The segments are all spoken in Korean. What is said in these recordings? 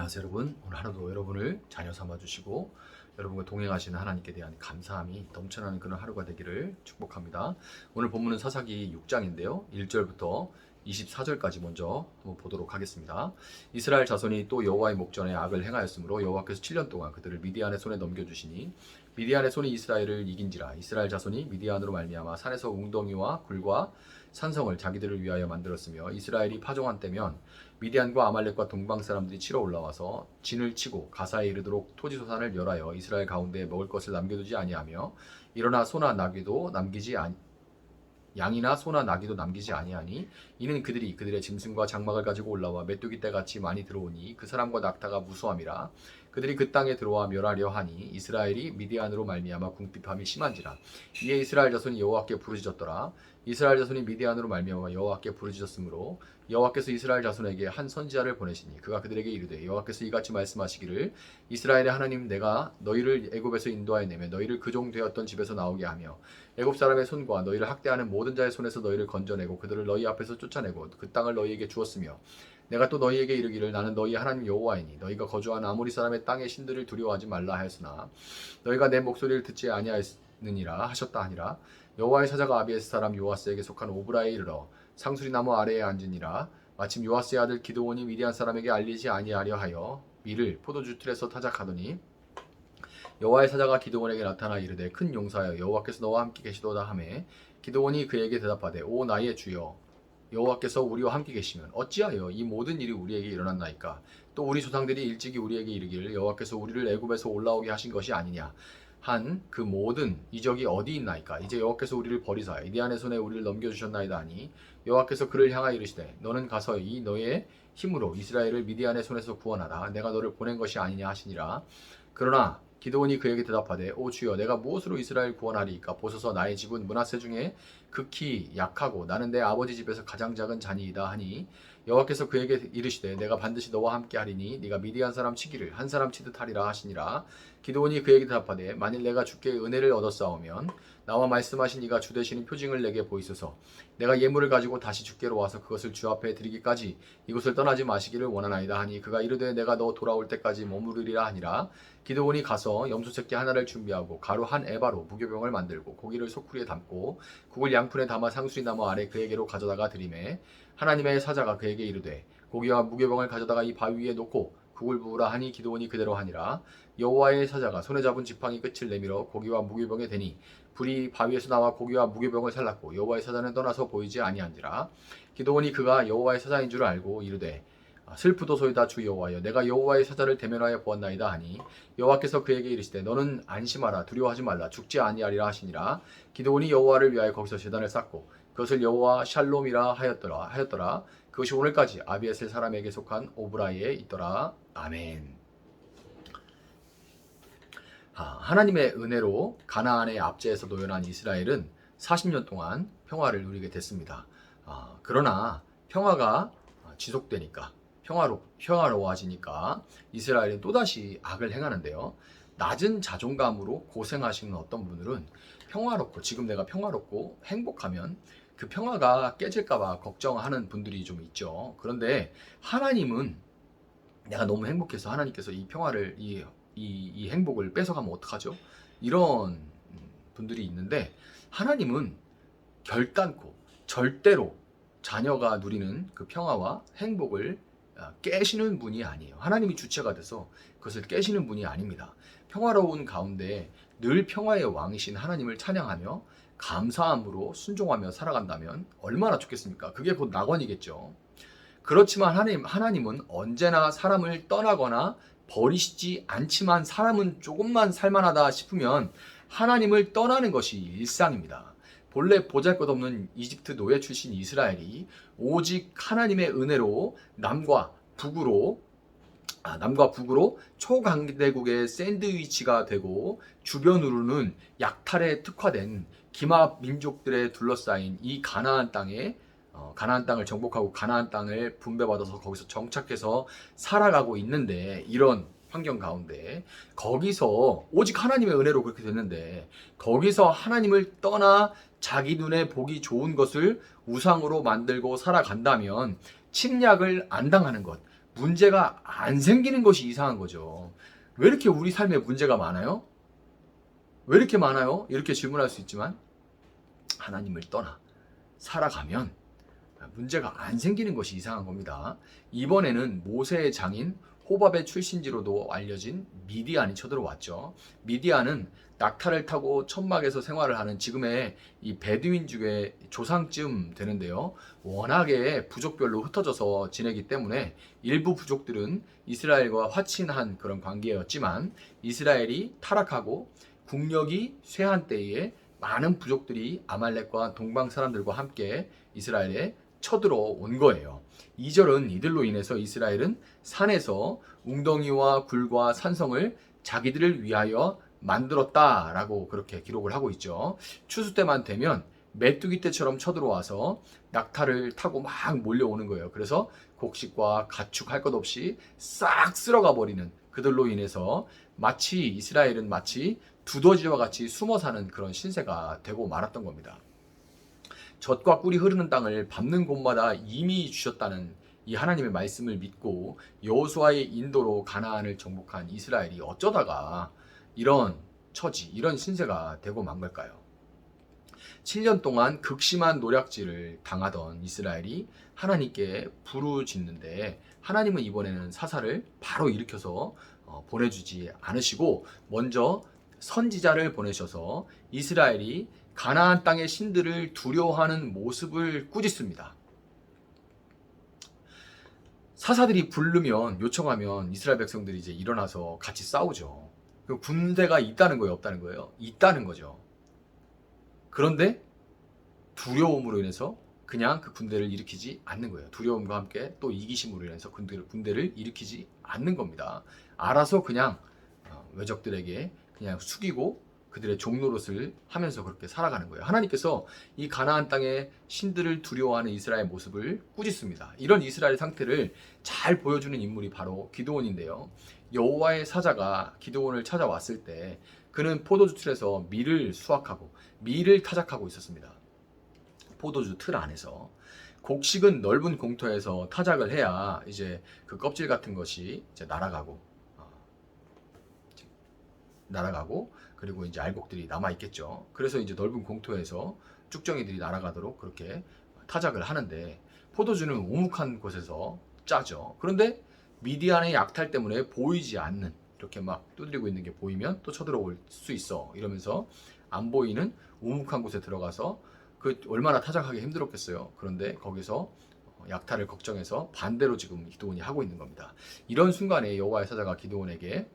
안녕하세요 여러분. 오늘 하루도 여러분을 자녀 삼아주시고 여러분과 동행하시는 하나님께 대한 감사함이 넘쳐나는 그런 하루가 되기를 축복합니다. 오늘 본문은 사사기 6장인데요 1절부터 24절까지 먼저 한번 보도록 하겠습니다. 이스라엘 자손이 또 여호와의 목전에 악을 행하였으므로 여호와께서 7년 동안 그들을 미디안의 손에 넘겨주시니 미디안의 손이 이스라엘을 이긴지라. 이스라엘 자손이 미디안으로 말미암아 산에서 웅덩이와 굴과 산성을 자기들을 위하여 만들었으며 이스라엘이 파종한 때면 미디안과 아말렉과 동방 사람들이 치러 올라와서 진을 치고 가사에 이르도록 토지소산을 멸하여 이스라엘 가운데 먹을 것을 남겨두지 아니하며 일어나 소나 나귀도 남기지 양이나 소나 나귀도 남기지 아니하니 이는 그들이 그들의 짐승과 장막을 가지고 올라와 메뚜기 떼같이 많이 들어오니 그 사람과 낙타가 무수함이라. 그들이 그 땅에 들어와 멸하려 하니 이스라엘이 미디안으로 말미암아 궁핍함이 심한지라. 이에 이스라엘 자손이 여호와께 부르짖었더라. 이스라엘 자손이 미디안으로 말미암아 여호와께 부르짖었으므로 여호와께서 이스라엘 자손에게 한 선지자를 보내시니 그가 그들에게 이르되 여호와께서 이같이 말씀하시기를 이스라엘의 하나님 내가 너희를 애굽에서 인도하여 내며 너희를 그 종 되었던 집에서 나오게 하며 애굽 사람의 손과 너희를 학대하는 모든 자의 손에서 너희를 건져내고 그들을 너희 앞에서 쫓아내고 그 땅을 너희에게 주었으며 내가 또 너희에게 이르기를 나는 너희 하나님 여호와이니 너희가 거주한 아모리 사람의 땅의 신들을 두려워하지 말라 하였으나 너희가 내 목소리를 듣지 아니하였느니라 하셨다 하니라. 여호와의 사자가 아비에스 사람 요아스에게 속한 오브라에 이르러 상수리 나무 아래에 앉으니라. 마침 요아스의 아들 기드온이 미디안 사람에게 알리지 아니하려 하여 밀을 포도주 틀에서 타작하더니 여호와의 사자가 기드온에게 나타나 이르되 큰 용사여 여호와께서 너와 함께 계시도다 하매 기드온이 그에게 대답하되 오 나의 주여 여호와께서 우리와 함께 계시면 어찌하여 이 모든 일이 우리에게 일어났나이까. 또 우리 조상들이 일찍이 우리에게 이르기를 여호와께서 우리를 애굽에서 올라오게 하신 것이 아니냐 한 그 모든 이적이 어디 있나이까. 이제 여호와께서 우리를 버리사 미디안의 손에 우리를 넘겨주셨나이다 하니 여호와께서 그를 향하여 이르시되 너는 가서 이 너의 힘으로 이스라엘을 미디안의 손에서 구원하라. 내가 너를 보낸 것이 아니냐 하시니라. 그러나 기드온이 그에게 대답하되 오 주여 내가 무엇으로 이스라엘 구원하리이까. 보소서 나의 집은 므낫세 중에 극히 약하고 나는 내 아버지 집에서 가장 작은 자니이다 하니 여호와께서 그에게 이르시되 내가 반드시 너와 함께 하리니 네가 미디안 사람 치기를 한 사람 치듯 하리라 하시니라. 기드온이 그에게 대답하되 만일 내가 주께 은혜를 얻었사오면 나와 말씀하신 이가 주 되시는 표징을 내게 보이소서. 내가 예물을 가지고 다시 주께로 와서 그것을 주 앞에 드리기까지 이곳을 떠나지 마시기를 원하나이다 하니 그가 이르되 내가 너 돌아올 때까지 머무르리라 하니라. 기드온이 가서 염소새끼 하나를 준비하고 가루 한 에바로 무교병을 만들고 고기를 소쿠리에 담고 국을 양푼에 담아 상수리 나무 아래 그에게로 가져다가 드리매 하나님의 사자가 그에게 이르되 고기와 무교병을 가져다가 이 바위 위에 놓고 국을 부으라 하니 기드온이 그대로 하니라. 여호와의 사자가 손에 잡은 지팡이 끝을 내밀어 고기와 무교병에 대니 불이 바위에서 나와 고기와 무교병을 살랐고 여호와의 사자는 떠나서 보이지 아니한지라. 기드온이 그가 여호와의 사자인 줄 알고 이르되 슬프도소이다 주 여호와여 내가 여호와의 사자를 대면하여 보았나이다 하니 여호와께서 그에게 이르시되 너는 안심하라 두려워하지 말라 죽지 아니하리라 하시니라. 기드온이 여호와를 위하여 거기서 제단을 쌓고 그것을 여호와 샬롬이라 하였더라. 그것이 오늘까지 아비에셀 사람에게 속한 오브라이에 있더라. 아멘. 하나님의 은혜로 가나안의 압제에서 노연한 이스라엘은 40년 동안 평화를 누리게 됐습니다. 그러나 평화가 지속되니까 평화로워지니까 이스라엘은 또다시 악을 행하는데요. 낮은 자존감으로 고생하시는 어떤 분들은 평화롭고 지금 내가 평화롭고 행복하면 그 평화가 깨질까봐 걱정하는 분들이 좀 있죠. 그런데 하나님은 내가 너무 행복해서 하나님께서 이 평화를 이 행복을 뺏어가면 어떡하죠? 이런 분들이 있는데 하나님은 결단코 절대로 자녀가 누리는 그 평화와 행복을 깨시는 분이 아니에요. 하나님이 주체가 돼서 그것을 깨시는 분이 아닙니다. 평화로운 가운데 늘 평화의 왕이신 하나님을 찬양하며 감사함으로 순종하며 살아간다면 얼마나 좋겠습니까? 그게 곧 낙원이겠죠. 그렇지만 하나님은 언제나 사람을 떠나거나 버리시지 않지만 사람은 조금만 살만하다 싶으면 하나님을 떠나는 것이 일상입니다. 본래 보잘것없는 이집트 노예 출신 이스라엘이 오직 하나님의 은혜로 남과 북으로 초강대국의 샌드위치가 되고 주변으로는 약탈에 특화된 기마 민족들에 둘러싸인 이 가나안 땅을 정복하고 가나안 땅을 분배받아서 거기서 정착해서 살아가고 있는데 이런 환경 가운데 거기서 오직 하나님의 은혜로 그렇게 됐는데 거기서 하나님을 떠나 자기 눈에 보기 좋은 것을 우상으로 만들고 살아간다면 침략을 안 당하는 것 문제가 안 생기는 것이 이상한 거죠. 왜 이렇게 우리 삶에 문제가 많아요? 왜 이렇게 많아요? 이렇게 질문할 수 있지만 하나님을 떠나 살아가면 문제가 안 생기는 것이 이상한 겁니다. 이번에는 모세의 장인 호밥의 출신지로도 알려진 미디안이 쳐들어왔죠. 미디안은 낙타를 타고 천막에서 생활을 하는 지금의 이 베두인족의 조상쯤 되는데요. 워낙에 부족별로 흩어져서 지내기 때문에 일부 부족들은 이스라엘과 화친한 그런 관계였지만 이스라엘이 타락하고 국력이 쇠한 때에 많은 부족들이 아말렉과 동방 사람들과 함께 이스라엘에 쳐들어온 거예요. 2절은 이들로 인해서 이스라엘은 산에서 웅덩이와 굴과 산성을 자기들을 위하여 만들었다라고 그렇게 기록을 하고 있죠. 추수 때만 되면 메뚜기 떼처럼 쳐들어와서 낙타를 타고 막 몰려오는 거예요. 그래서 곡식과 가축 할 것 없이 싹 쓸어가 버리는 그들로 인해서 마치 이스라엘은 마치 두더지와 같이 숨어 사는 그런 신세가 되고 말았던 겁니다. 젖과 꿀이 흐르는 땅을 밟는 곳마다 이미 주셨다는 이 하나님의 말씀을 믿고 여호수아의 인도로 가나안을 정복한 이스라엘이 어쩌다가 이런 처지, 이런 신세가 되고 만 걸까요? 7년 동안 극심한 노략질을 당하던 이스라엘이 하나님께 부르짖는데 하나님은 이번에는 사사를 바로 일으켜서 보내주지 않으시고 먼저 선지자를 보내셔서 이스라엘이 가나안 땅의 신들을 두려워하는 모습을 꾸짖습니다. 사사들이 부르면 요청하면 이스라엘 백성들이 이제 일어나서 같이 싸우죠. 군대가 있다는 거예요, 없다는 거예요? 있다는 거죠. 그런데 두려움으로 인해서 그냥 그 군대를 일으키지 않는 거예요. 두려움과 함께 또 이기심으로 인해서 군대를 일으키지 않는 겁니다. 알아서 그냥 외적들에게 그냥 숙이고 그들의 종노릇을 하면서 그렇게 살아가는 거예요. 하나님께서 이 가나안 땅의 신들을 두려워하는 이스라엘 모습을 꾸짖습니다. 이런 이스라엘 상태를 잘 보여주는 인물이 바로 기드온인데요. 여호와의 사자가 기드온을 찾아왔을 때 그는 포도주 틀에서 밀을 수확하고 밀을 타작하고 있었습니다. 포도주 틀 안에서 곡식은 넓은 공터에서 타작을 해야 이제 그 껍질 같은 것이 이제 날아가고 그리고 이제 알곡들이 남아 있겠죠. 그래서 이제 넓은 공터에서 쭉정이들이 날아가도록 그렇게 타작을 하는데 포도주는 우묵한 곳에서 짜죠. 그런데 미디안의 약탈 때문에 보이지 않는 이렇게 막 두드리고 있는 게 보이면 또 쳐들어올 수 있어 이러면서 안 보이는 우묵한 곳에 들어가서 그 얼마나 타작하기 힘들었겠어요. 그런데 거기서 약탈을 걱정해서 반대로 지금 기드온이 하고 있는 겁니다. 이런 순간에 여호와의 사자가 기드온에게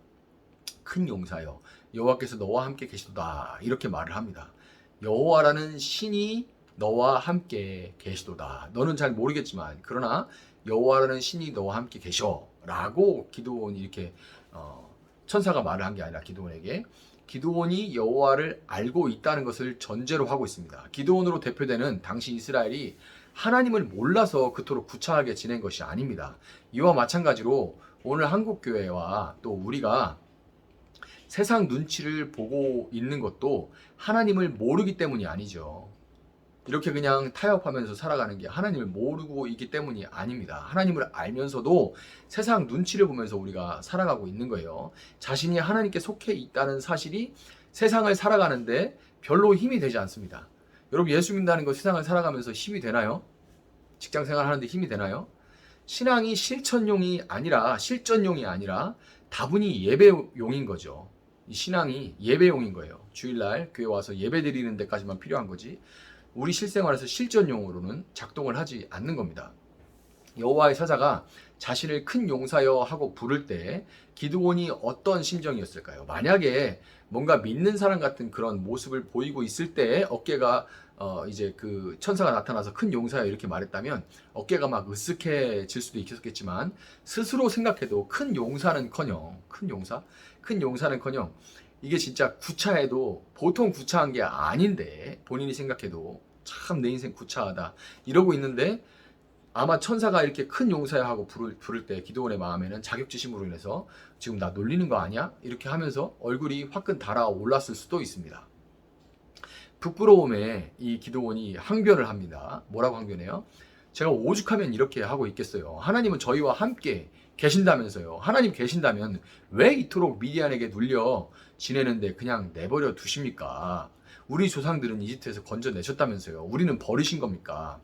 큰 용사여 여호와께서 너와 함께 계시도다 이렇게 말을 합니다. 여호와라는 신이 너와 함께 계시도다. 너는 잘 모르겠지만 그러나 여호와라는 신이 너와 함께 계셔 라고 기드온이 이렇게 천사가 말을 한 게 아니라 기드온이 여호와를 알고 있다는 것을 전제로 하고 있습니다. 기드온으로 대표되는 당시 이스라엘이 하나님을 몰라서 그토록 구차하게 지낸 것이 아닙니다. 이와 마찬가지로 오늘 한국교회와 또 우리가 세상 눈치를 보고 있는 것도 하나님을 모르기 때문이 아니죠. 이렇게 그냥 타협하면서 살아가는 게 하나님을 모르고 있기 때문이 아닙니다. 하나님을 알면서도 세상 눈치를 보면서 우리가 살아가고 있는 거예요. 자신이 하나님께 속해 있다는 사실이 세상을 살아가는데 별로 힘이 되지 않습니다. 여러분 예수 믿는다는 거 세상을 살아가면서 힘이 되나요? 직장 생활 하는데 힘이 되나요? 신앙이 실천용이 아니라 실전용이 아니라 다분히 예배용인 거죠. 이 신앙이 예배용인 거예요. 주일날 교회 와서 예배 드리는 데까지만 필요한 거지 우리 실생활에서 실전용으로는 작동을 하지 않는 겁니다. 여호와의 사자가 자신을 큰 용사여 하고 부를 때 기드온이 어떤 심정이었을까요? 만약에 뭔가 믿는 사람 같은 그런 모습을 보이고 있을 때 어깨가 이제 그 천사가 나타나서 큰 용사여 이렇게 말했다면 어깨가 막 으쓱해질 수도 있겠지만 스스로 생각해도 큰 용사는커녕 이게 진짜 구차해도 보통 구차한 게 아닌데 본인이 생각해도 참 내 인생 구차하다 이러고 있는데 아마 천사가 이렇게 큰 용사야 하고 부를 때 기드온의 마음에는 자격지심으로 인해서 지금 나 놀리는 거 아니야? 이렇게 하면서 얼굴이 화끈 달아올랐을 수도 있습니다. 부끄러움에 이 기드온이 항변을 합니다. 뭐라고 항변해요? 제가 오죽하면 이렇게 하고 있겠어요. 하나님은 저희와 함께 계신다면서요. 하나님 계신다면 왜 이토록 미디안에게 눌려 지내는데 그냥 내버려 두십니까? 우리 조상들은 이집트에서 건져내셨다면서요. 우리는 버리신 겁니까?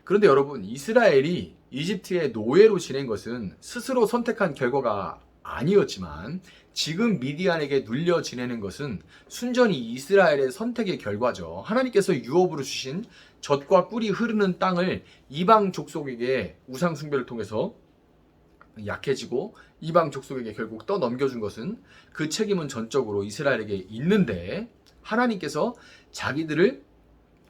그런데 여러분, 이스라엘이 이집트의 노예로 지낸 것은 스스로 선택한 결과가 아니었지만 지금 미디안에게 눌려 지내는 것은 순전히 이스라엘의 선택의 결과죠. 하나님께서 유업으로 주신 젖과 꿀이 흐르는 땅을 이방 족속에게 우상 숭배를 통해서 약해지고 이방 족속에게 결국 떠넘겨준 것은 그 책임은 전적으로 이스라엘에게 있는데 하나님께서 자기들을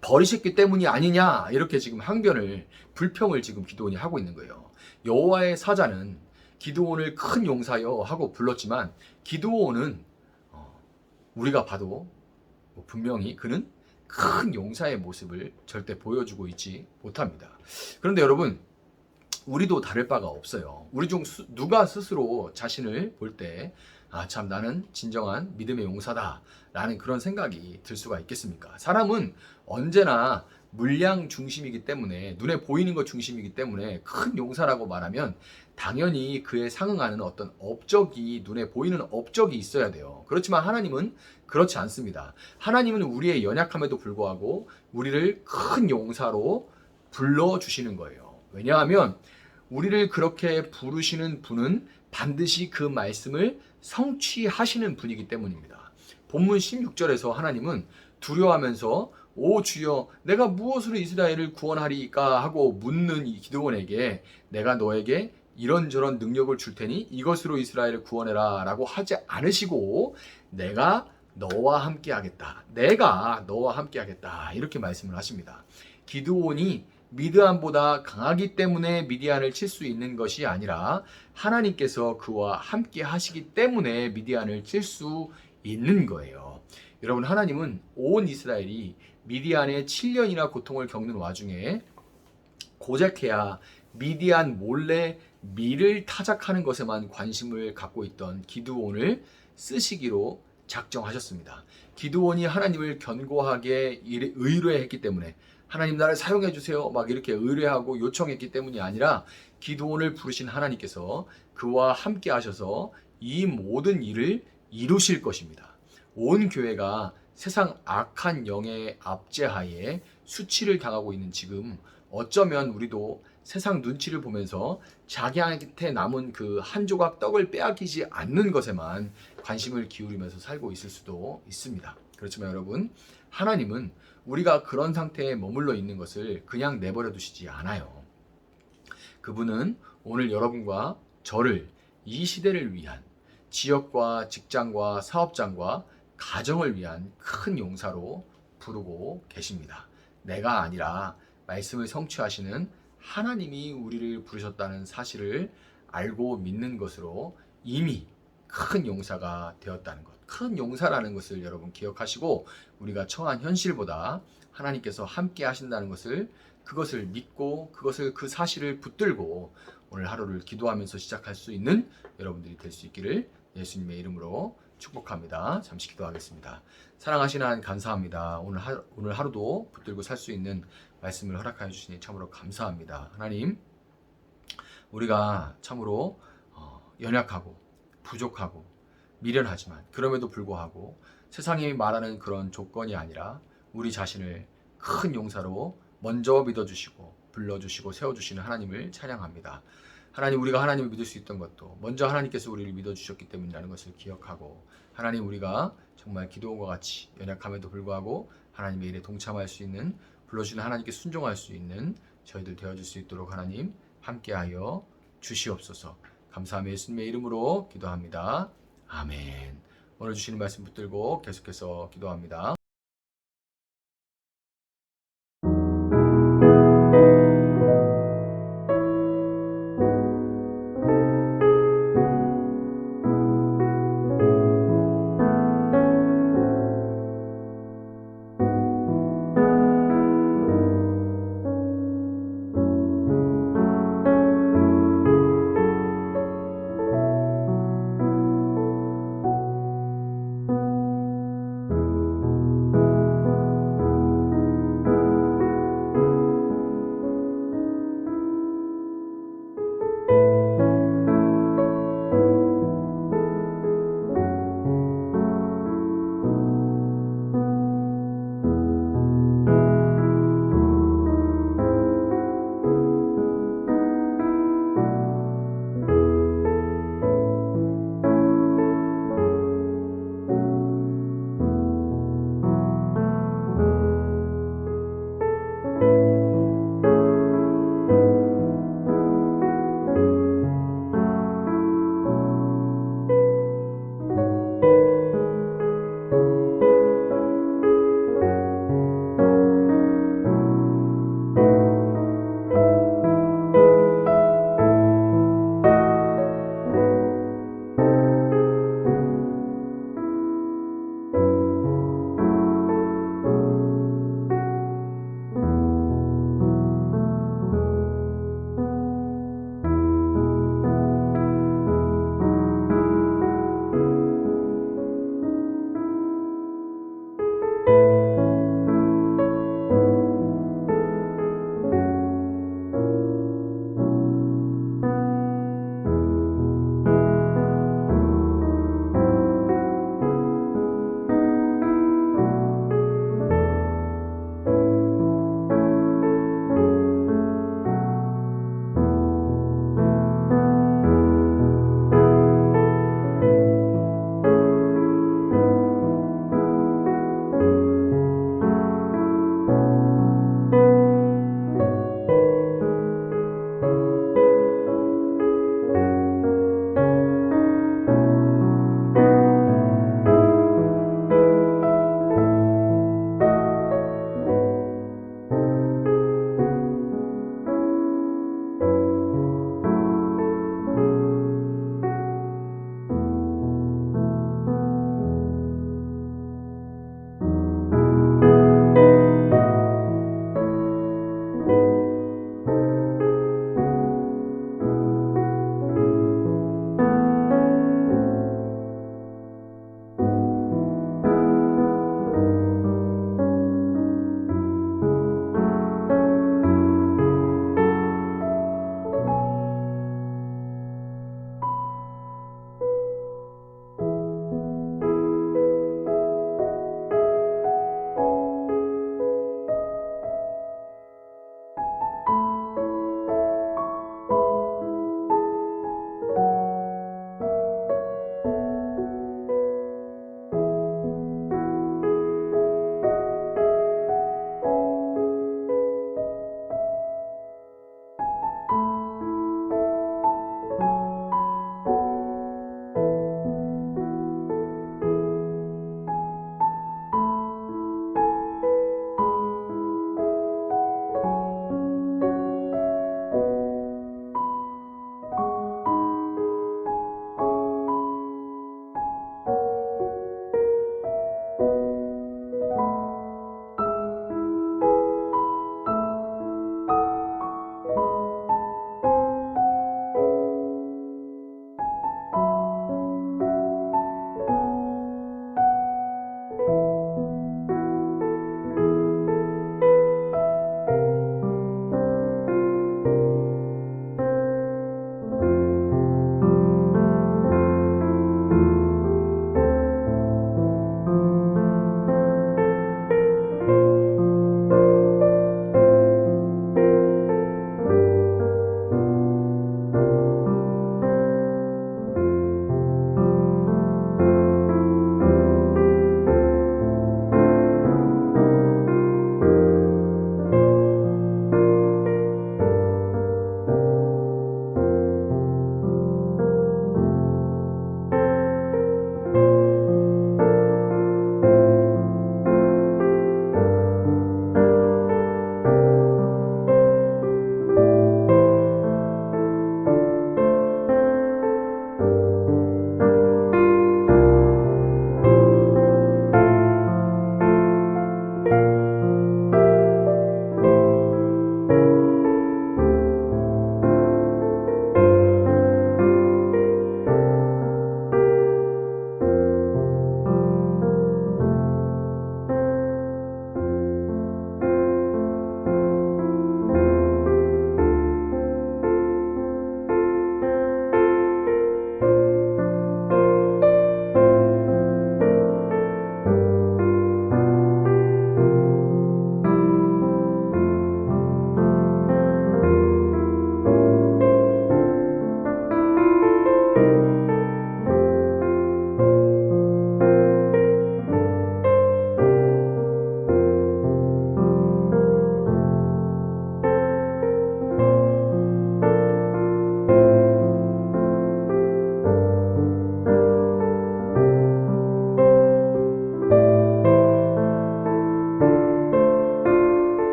버리셨기 때문이 아니냐 이렇게 지금 항변을 불평을 지금 기드온이 하고 있는 거예요. 여호와의 사자는 기드온을 큰 용사여 하고 불렀지만 기드온은 우리가 봐도 분명히 그는 큰 용사의 모습을 절대 보여주고 있지 못합니다. 그런데 여러분, 우리도 다를 바가 없어요. 우리 중 누가 스스로 자신을 볼 때 아, 참 나는 진정한 믿음의 용사다 라는 그런 생각이 들 수가 있겠습니까? 사람은 언제나 물량 중심이기 때문에, 눈에 보이는 것 중심이기 때문에 큰 용사라고 말하면 당연히 그에 상응하는 어떤 업적이, 눈에 보이는 업적이 있어야 돼요. 그렇지만 하나님은 그렇지 않습니다. 하나님은 우리의 연약함에도 불구하고 우리를 큰 용사로 불러주시는 거예요. 왜냐하면 우리를 그렇게 부르시는 분은 반드시 그 말씀을 성취하시는 분이기 때문입니다. 본문 16절에서 하나님은 두려워하면서 오 주여 내가 무엇으로 이스라엘을 구원하리까 하고 묻는 이 기드온에게 내가 너에게 이런저런 능력을 줄 테니 이것으로 이스라엘을 구원해라 라고 하지 않으시고 내가 너와 함께 하겠다. 내가 너와 함께 하겠다. 이렇게 말씀을 하십니다. 기드온이 미드안보다 강하기 때문에 미디안을 칠 수 있는 것이 아니라 하나님께서 그와 함께 하시기 때문에 미디안을 칠 수 있는 거예요. 여러분, 하나님은 온 이스라엘이 미디안의 7년이나 고통을 겪는 와중에 고작해야 미디안 몰래 밀을 타작하는 것에만 관심을 갖고 있던 기드온을 쓰시기로 작정하셨습니다. 기드온이 하나님을 견고하게 의뢰했기 때문에 하나님 나를 사용해 주세요 막 이렇게 의뢰하고 요청했기 때문이 아니라 기드온을 부르신 하나님께서 그와 함께 하셔서 이 모든 일을 이루실 것입니다. 온 교회가 세상 악한 영의 압제하에 수치를 당하고 있는 지금 어쩌면 우리도 세상 눈치를 보면서 자기한테 남은 그 한 조각 떡을 빼앗기지 않는 것에만 관심을 기울이면서 살고 있을 수도 있습니다. 그렇지만 여러분, 하나님은 우리가 그런 상태에 머물러 있는 것을 그냥 내버려 두시지 않아요. 그분은 오늘 여러분과 저를 이 시대를 위한 지역과 직장과 사업장과 가정을 위한 큰 용사로 부르고 계십니다. 내가 아니라 말씀을 성취하시는 하나님이 우리를 부르셨다는 사실을 알고 믿는 것으로 이미 큰 용사가 되었다는 것. 큰 용사라는 것을 여러분 기억하시고 우리가 처한 현실보다 하나님께서 함께 하신다는 것을 그것을 믿고 그것을 그 사실을 붙들고 오늘 하루를 기도하면서 시작할 수 있는 여러분들이 될 수 있기를 예수님의 이름으로 축복합니다. 잠시 기도하겠습니다. 사랑하시는 하나님 감사합니다. 오늘 하루도 붙들고 살 수 있는 말씀을 허락하여 주시니 참으로 감사합니다. 하나님, 우리가 참으로 연약하고 부족하고 미련하지만 그럼에도 불구하고 세상이 말하는 그런 조건이 아니라 우리 자신을 큰 용사로 먼저 믿어주시고 불러주시고 세워주시는 하나님을 찬양합니다. 하나님, 우리가 하나님을 믿을 수 있던 것도 먼저 하나님께서 우리를 믿어주셨기 때문이라는 것을 기억하고 하나님, 우리가 정말 기도원과 같이 연약함에도 불구하고 하나님의 일에 동참할 수 있는, 불러주시는 하나님께 순종할 수 있는 저희들 되어줄 수 있도록 하나님 함께하여 주시옵소서. 감사하며 예수님의 이름으로 기도합니다. 아멘. 오늘 주시는 말씀 붙들고 계속해서 기도합니다.